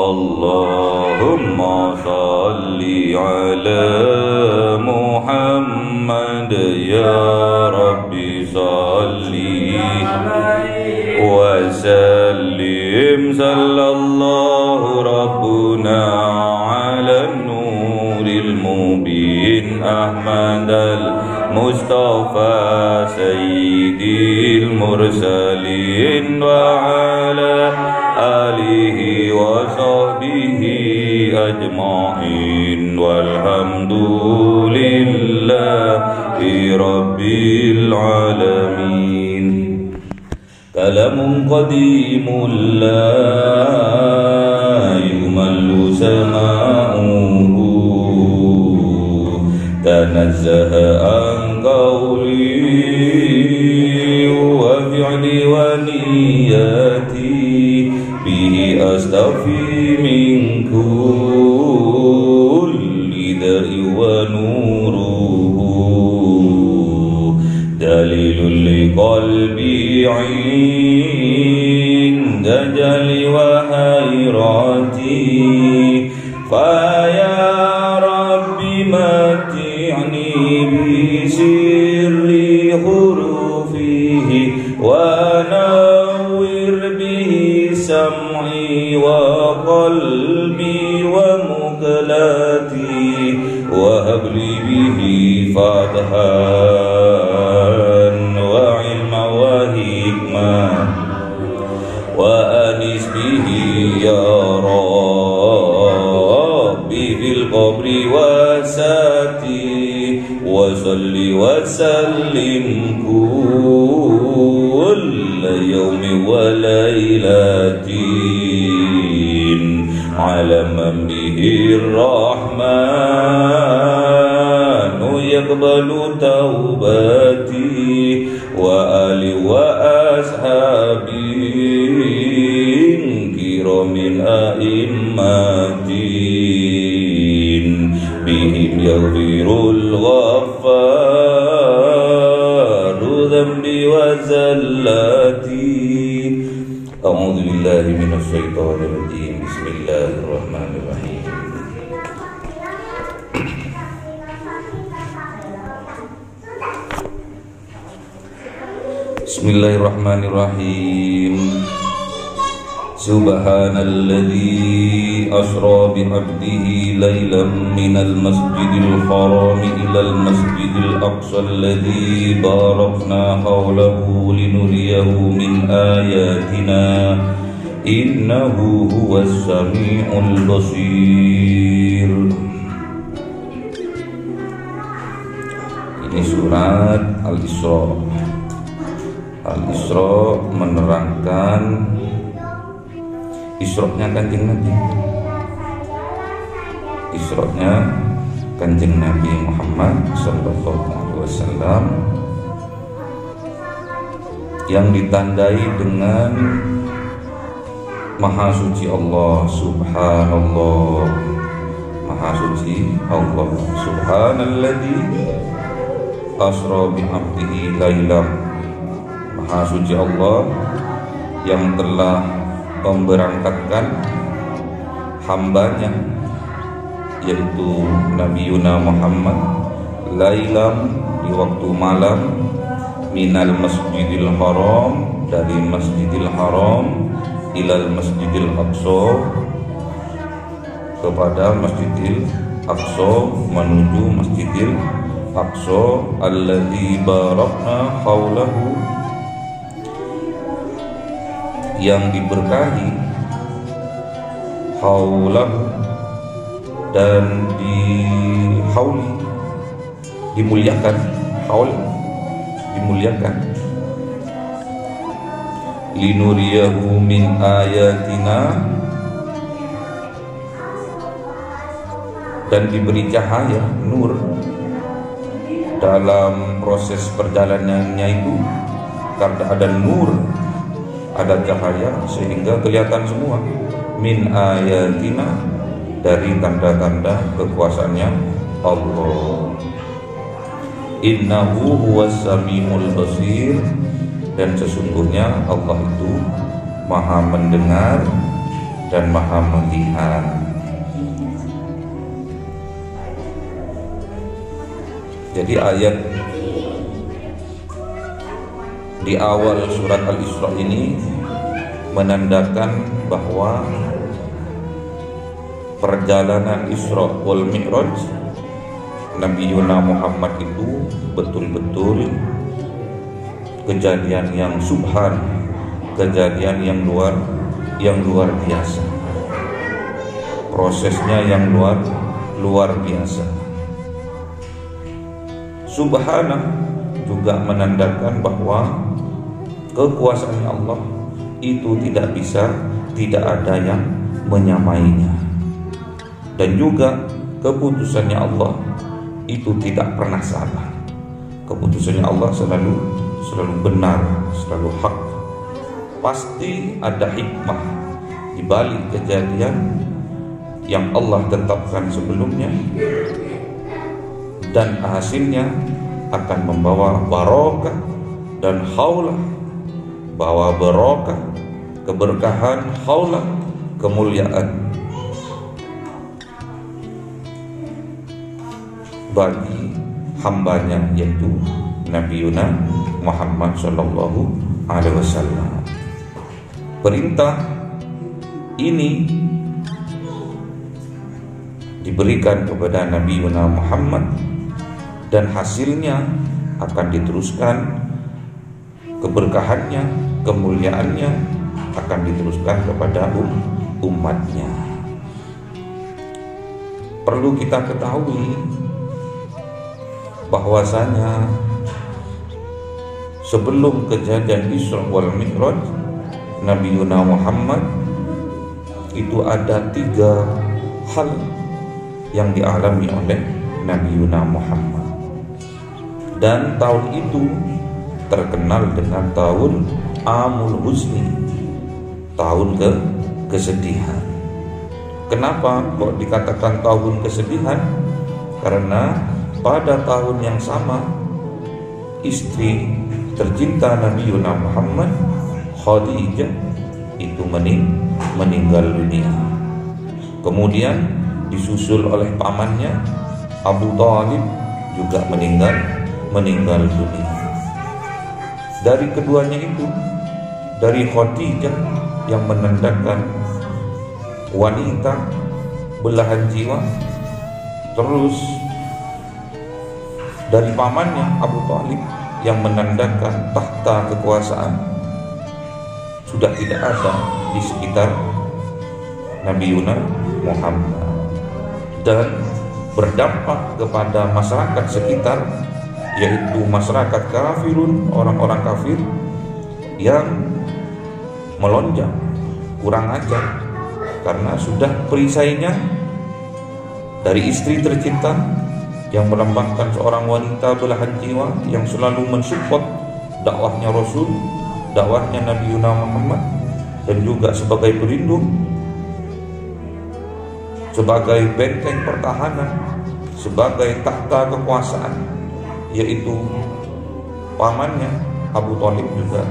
Allahumma salli ala Muhammad ya Rabbi salli wa sallim sallallahu rabbuna ala nuril mubin Ahmad al-Mustafa sayyidil mursalin wa ala alihi wa sahbihi ajma'in walhamdulillahi rabbil alamin. Kalamun qadimun la yumallu sama'uhu tanazzaha an qawli wa fi'li wa niyati bihi astafi min kulli da'i wa nuruhu dalilul liqalbi 'inda jali wa hayrati fa ya rabbi mati'ni bi sirri hurufihi wa nawwir bihi sam'i wa qalbi wa muqlati wa habli bihi fathan wa ilma wa hikmah wa anis bihi ya Rabbi fil qabri wa sati wa salli wa sallim kulla yawmi wa laylatin ala man bihi rahmanu yaqbalu taubati wa ali wa ashabin kiramin a'immatin bihim yaghfirul ghaffaru dhanbi wa zallati. A'udzu billahi minasy syaithanir rajim. Bismillahirrahmanirrahim. Bismillahirrahmanirrahim. Subhanalladzi asra bi 'abdihi lailan minal masjidil haram ilal masjidil aqsa alladzi barakna hawlahu linuriyahu min ayatina innahu huwas sami'ul basir. Ini surat Al-Isra. Al-Isra menerangkan Isra-nya Kanjeng Nabi. Isra-nya Kanjeng Nabi Muhammad sallallahu alaihi wasallam yang ditandai dengan Maha Suci Allah, Subhanallah. Maha Suci Allah, Subhanalladzi asra bi 'abdihi lailam. Maha Suci Allah yang telah memberangkatkan hambanya yaitu Nabi Yuna Muhammad lailam di waktu malam minal masjidil haram dari masjidil haram ilal masjidil aqsa kepada masjidil aqsa menuju masjidil aqsa alladzi barakna haulahu yang diberkahi haulah dan dihauli dimuliakan haul dimuliakan linuriyahu min ayatina dan diberi cahaya nur dalam proses perjalanannya itu karena ada nur ada cahaya sehingga kelihatan semua min ayatina dari tanda-tanda kekuasaannya Allah. Innahu huwas samiul basir, dan sesungguhnya Allah itu maha mendengar dan Maha melihat. Jadi ayat di awal surat Al-Isra ini menandakan bahwa perjalanan Isra wal Mi'raj Nabi Muhammad itu betul-betul kejadian yang subhan, kejadian yang luar biasa. Prosesnya yang luar biasa. Subhana juga menandakan bahwa kekuasaan Allah itu tidak ada yang menyamainya. Dan juga keputusannya Allah itu tidak pernah salah. Keputusannya Allah selalu benar, selalu hak. Pasti ada hikmah di balik kejadian yang Allah tetapkan sebelumnya, dan hasilnya akan membawa barokah dan haulah, bawa barokah, keberkahan, haulah, kemuliaan bagi hambanya, yaitu Nabi Muhammad Sallallahu Alaihi Wasallam. Perintah ini diberikan kepada Nabi Muhammad dan hasilnya akan diteruskan, keberkahannya, kemuliaannya akan diteruskan kepada umatnya. Perlu kita ketahui bahwasanya sebelum kejadian Isra wal Mi'raj Nabi Muhammad itu ada 3 hal yang dialami oleh Nabi Muhammad, dan tahun itu terkenal dengan tahun Amul Huzni, tahun kesedihan. Kenapa kok dikatakan tahun kesedihan? Karena pada tahun yang sama istri tercinta Nabi Muhammad, Khadijah, itu meninggal dunia. Kemudian disusul oleh pamannya Abu Thalib juga meninggal dunia. Dari keduanya itu, dari Khadijah yang menandakan wanita belahan jiwa, terus dari pamannya Abu Thalib yang menandakan tahta kekuasaan sudah tidak ada di sekitar Nabi Muhammad, dan berdampak kepada masyarakat sekitar, yaitu masyarakat kafirun, orang-orang kafir yang melonjak, kurang ajar, karena sudah perisainya dari istri tercinta yang melambangkan seorang wanita belahan jiwa yang selalu mensupport dakwahnya Rasul, dakwahnya Nabi Muhammad, dan juga sebagai pelindung, sebagai benteng pertahanan, sebagai tahta kekuasaan, yaitu pamannya Abu Thalib juga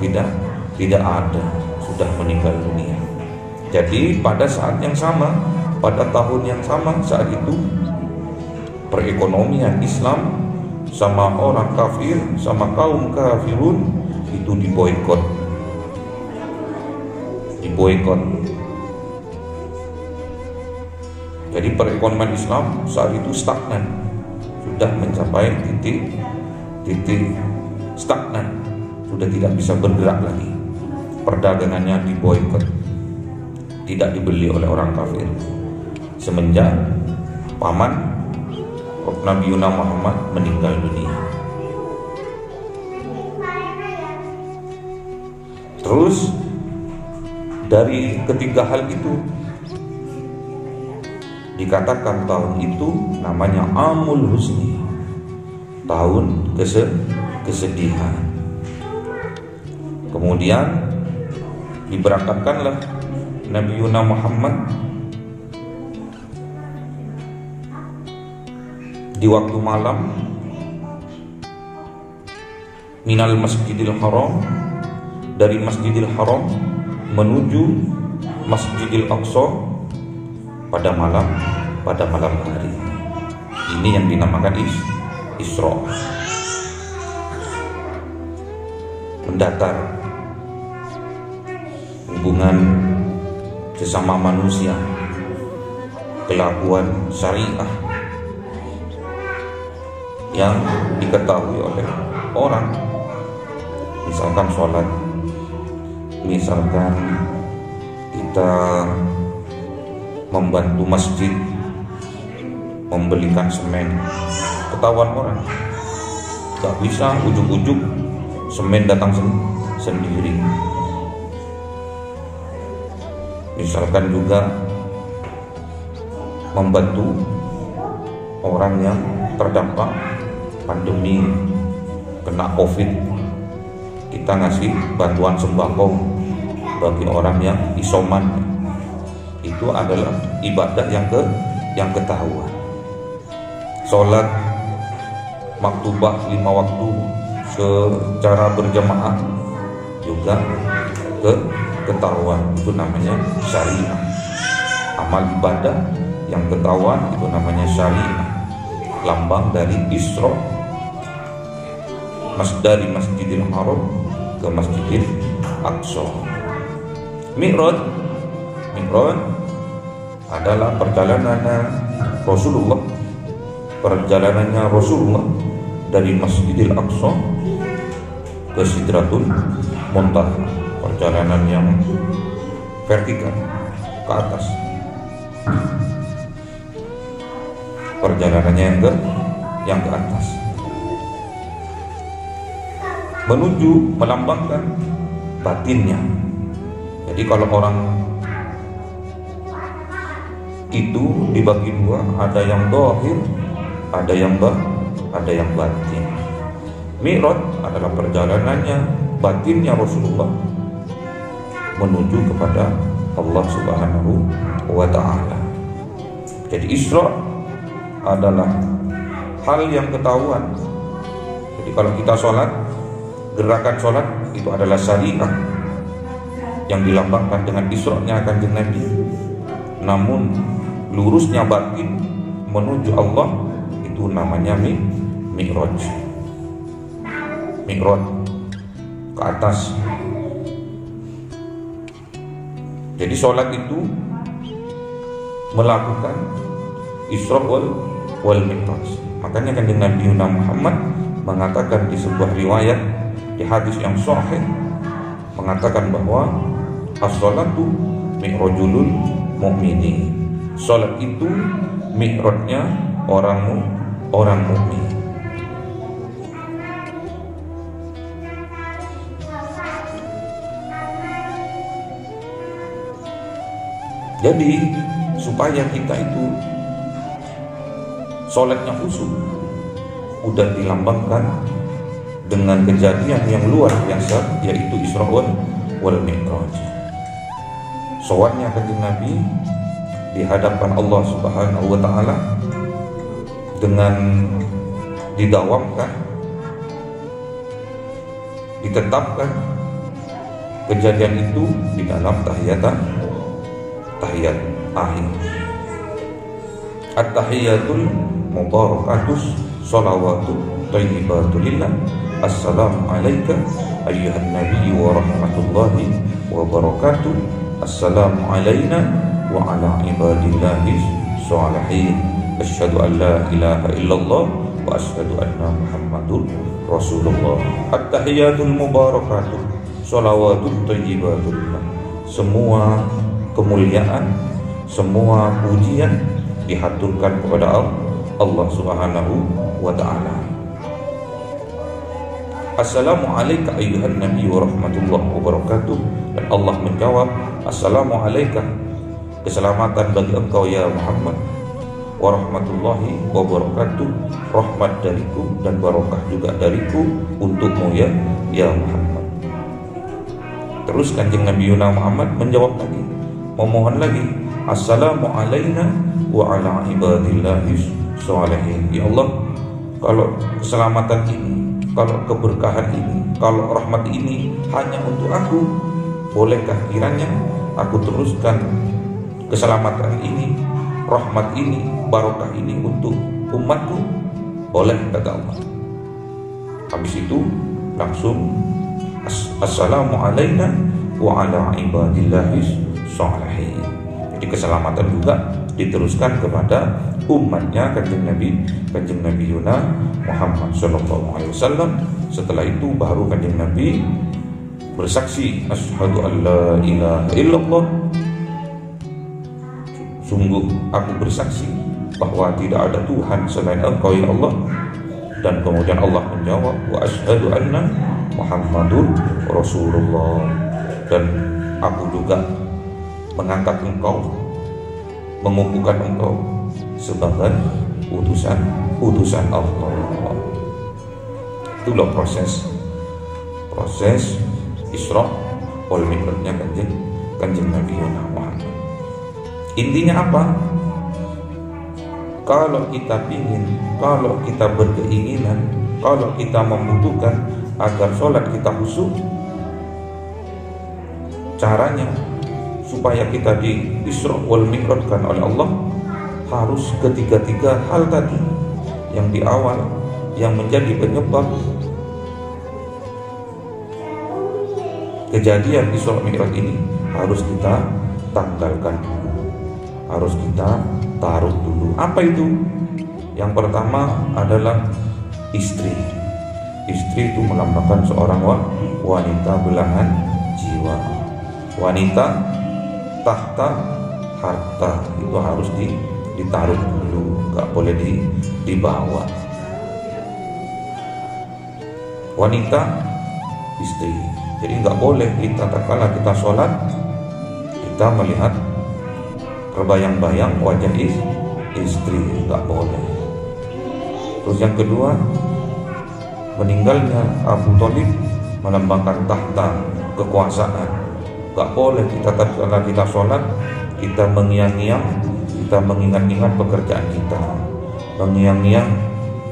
tidak ada, sudah meninggal dunia. Jadi pada saat yang sama, pada tahun yang sama, saat itu perekonomian Islam sama orang kafir, sama kaum kafirun itu diboikot. Jadi perekonomian Islam saat itu stagnan, sudah mencapai titik stagnan, sudah tidak bisa bergerak lagi. Perdagangannya diboikot, tidak dibeli oleh orang kafir semenjak paman Nabi Muhammad meninggal dunia. Terus dari ketiga hal itu dikatakan tahun itu namanya Amul Huzni, tahun kesedihan. Kemudian diberangkatkanlah Nabi Muhammad di waktu malam minal Masjidil Haram, dari Masjidil Haram menuju Masjidil Aqsa pada malam hari. Ini yang dinamakan Isra. Mendatar hubungan sesama manusia, kelakuan syariah yang diketahui oleh orang, misalkan sholat, misalkan kita membantu masjid membelikan semen, ketahuan orang. Gak bisa ujuk-ujuk semen datang sendiri. Misalkan juga membantu orang yang terdampak pandemi, kena COVID, kita ngasih bantuan sembako bagi orang yang isoman. Itu adalah ibadah yang ketahuan. Sholat maktubah 5 waktu secara berjamaah juga ketahuan, itu namanya syariah. Amal ibadah yang ketahuan itu namanya syariah. Lambang dari Isra, dari Masjidil Haram ke Masjidil Aqsa. Mi'raj adalah perjalanannya Rasulullah dari Masjidil Aqsa ke Sidratul Muntaha, perjalanan yang vertikal ke atas, perjalanannya yang ke atas, menuju melambangkan batinnya. Jadi kalau orang itu dibagi dua, ada yang zahir, ada yang batin. Mi'raj adalah perjalanannya batinnya Rasulullah menuju kepada Allah Subhanahu wa ta'ala. Jadi Isra adalah hal yang ketahuan. Jadi kalau kita sholat, gerakan sholat itu adalah syariah yang dilambangkan dengan Isra-nya Kanjeng Nabi. Namun lurusnya batin menuju Allah itu namanya Mi'raj. Mi'raj ke atas. Jadi sholat itu melakukan Isra wal Mi'raj. Makanya Kanjeng Nabi Muhammad mengatakan di sebuah riwayat, di hadis yang sahih, mengatakan bahwa as-sholatu mi'rajulul mu'mini. Sholat itu mi'rajnya orang mukmin. Jadi supaya kita itu sholatnya khusyuk, udah dilambangkan dengan kejadian yang luar biasa, yaitu Isra wal Mi'raj. Soalnya Kanjeng Nabi di hadapan Allah Subhanahu wa ta'ala dengan didawamkan, ditetapkan kejadian itu di dalam tahiyat akhir. At-tahiyatul mubarakatus sholawatu thayyibatu lillah. Assalamu alayka ayyuhan nabiy wa rahmatullahi wa barakatuh. Assalamu alayna wa ala ibadillahi sholihin. Asyhadu an la ilaha illallah wa asyhadu anna muhammadur rasulullah. At-tahiyatul mubarakatuh sholawatu thayyibatu lillah. Semua kemuliaan, semua pujian dihaturkan kepada Allah Subhanahu wa ta'ala. Assalamu alayka ayyuhan nabiy wa rahmatullahi wa barakatuh. Dan Allah menjawab, assalamu alayka, keselamatan bagi engkau ya Muhammad, wa rahmatullahi wa barakatuh, rahmat dariku dan barakah juga dariku untukmu ya Muhammad. Terus Kanjeng Nabi Muhammad menjawab lagi, memohon lagi, assalamu alayna wa ala ibadillahi sholihin. Ya Allah, kalau keselamatan ini, kalau keberkahan ini, kalau rahmat ini hanya untuk aku, bolehkah kiranya aku teruskan keselamatan ini, rahmat ini, barokah ini untuk umatku, boleh, kata Allah. Habis itu langsung assalamu alaina wa ala ibadillahis sholihin. Jadi keselamatan juga diteruskan kepada umatnya kanjeng Nabi Yuna Muhammad sallallahu alaihi wasallam. Setelah itu baru kanjeng Nabi bersaksi, asyhadu an la ilaha illallah, sungguh aku bersaksi bahwa tidak ada Tuhan selain Engkau ya Allah. Dan kemudian Allah menjawab, wa asyhadu anna Muhammadur Rasulullah, dan aku juga mengangkat engkau, mengukuhkan engkau sebagai utusan Allah. Itulah proses Isra wal Mi'rajnya kanjeng Nabi Muhammad. Intinya apa? Kalau kita ingin, kalau kita berkeinginan, kalau kita membutuhkan agar sholat kita khusyuk, caranya supaya kita di Isra wal Mi'rajkan oleh Allah harus ketiga-tiga hal tadi yang di awal, yang menjadi penyebab kejadian Isra Mi'raj ini harus kita tanggalkan dulu, harus kita taruh dulu. Apa itu? Yang pertama adalah istri. Istri itu melambangkan seorang wanita belahan jiwa. Wanita tahta harta, itu harus ditaruh dulu, nggak boleh dibawa. Wanita istri. Jadi nggak boleh kita tatkala kita sholat kita melihat terbayang-bayang wajah istri, nggak boleh. Terus yang kedua, meninggalnya Abu Thalib melambangkan tahta, kekuasaan. Nggak boleh kita tatkala kita sholat kita mengiang-iang, kita mengingat-ingat pekerjaan kita, mengiang-iang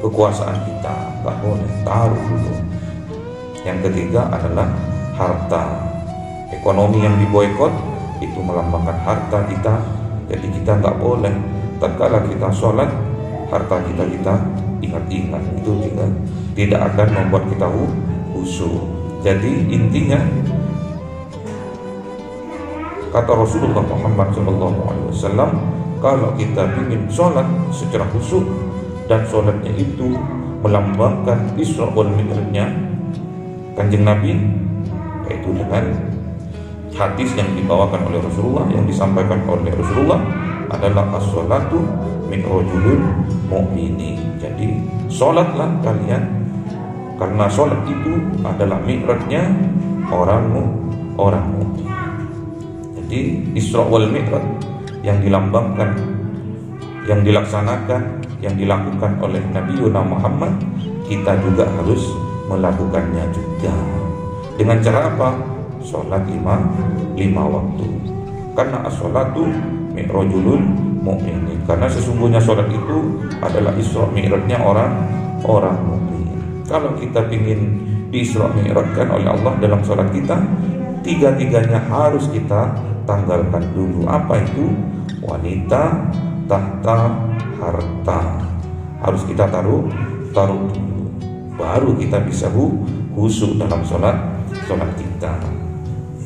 kekuasaan kita, nggak boleh, taruh dulu. Yang ketiga adalah harta. Ekonomi yang diboikot itu melambangkan harta kita. Jadi kita nggak boleh tatkala kita sholat harta kita ingat-ingat, itu tidak akan membuat kita khusyuk. Jadi intinya kata Rasulullah Muhammad SAW, kalau kita ingin sholat secara khusyuk dan sholatnya itu melambangkan Isra wal Mi'rajnya kanjeng Nabi, yaitu dengan hadis yang dibawakan oleh Rasulullah, yang disampaikan oleh Rasulullah adalah as-sholatu min rajulil mu'mini. Jadi sholatlah kalian, karena sholat itu adalah mi'rajnya orang mu'min. Jadi Isra wal Mi'raj yang dilambangkan, yang dilaksanakan, yang dilakukan oleh Nabi Muhammad, kita juga harus melakukannya juga. Dengan cara apa? Sholat lima waktu. Karena as-sholatu mi'rajulul mu'minin. Karena sesungguhnya sholat itu adalah Isra Mi'rajnya orang mukmin. Kalau kita ingin di Isra Mi'rajkan oleh Allah dalam sholat kita, tiga-tiganya harus kita tanggalkan dulu. Apa itu? Wanita, tahta, harta. Harus kita taruh dulu. Baru kita bisa khusyuk dalam sholat kita.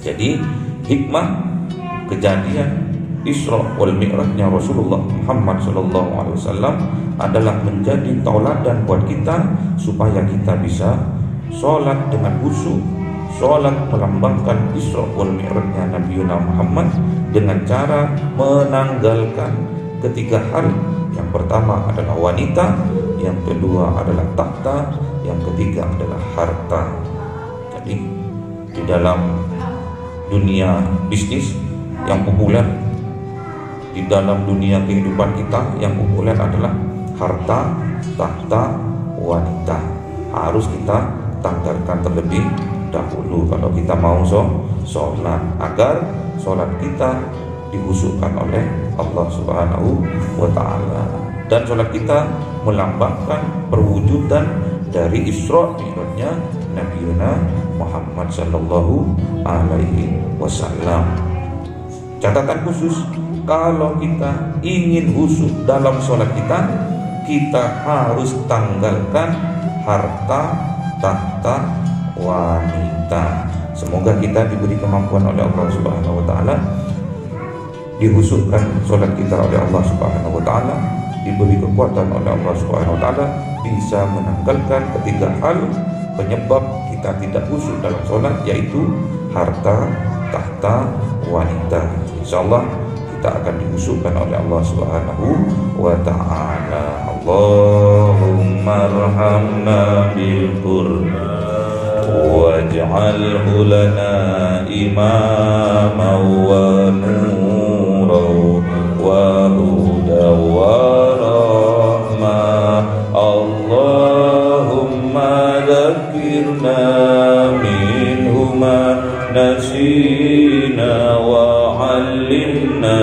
Jadi hikmah kejadian Isra wal Mi'rajnya Rasulullah Muhammad SAW adalah menjadi tauladan buat kita supaya kita bisa sholat dengan khusyuk. Sholat melambangkan Isra wal Mi'rajnya Nabi Muhammad dengan cara menanggalkan ketiga hal. Yang pertama adalah wanita, yang kedua adalah tahta, yang ketiga adalah harta. Jadi di dalam dunia bisnis yang populer, di dalam dunia kehidupan kita yang populer adalah harta, tahta, wanita. Harus kita tanggalkan terlebih dahulu kalau kita mau sholat, agar sholat kita dikhusyukkan oleh Allah Subhanahu wa Ta'ala. Dan sholat kita melambangkan perwujudan dari Isra Mi'rajnya Nabi Muhammad sallallahu alaihi wasallam. Catatan khusus, kalau kita ingin khusyuk dalam sholat kita harus tanggalkan harta, tahta, wanita. Semoga kita diberi kemampuan oleh Allah Subhanahu wa taala, dihusukkan sholat kita oleh Allah Subhanahu wa taala, diberi kekuatan oleh Allah Subhanahu wa taala, bisa menanggalkan ketiga hal penyebab kita tidak khusyuk dalam sholat, yaitu harta, tahta, wanita. Insyaallah kita akan dihusukkan oleh Allah Subhanahu wa taala. Allahumma arhamna bil Qur'an waj'alhu lana imaman wa nuran wa hudan wa rahmah. Allahumma dzakirna minhu ma nasina wa 'allimna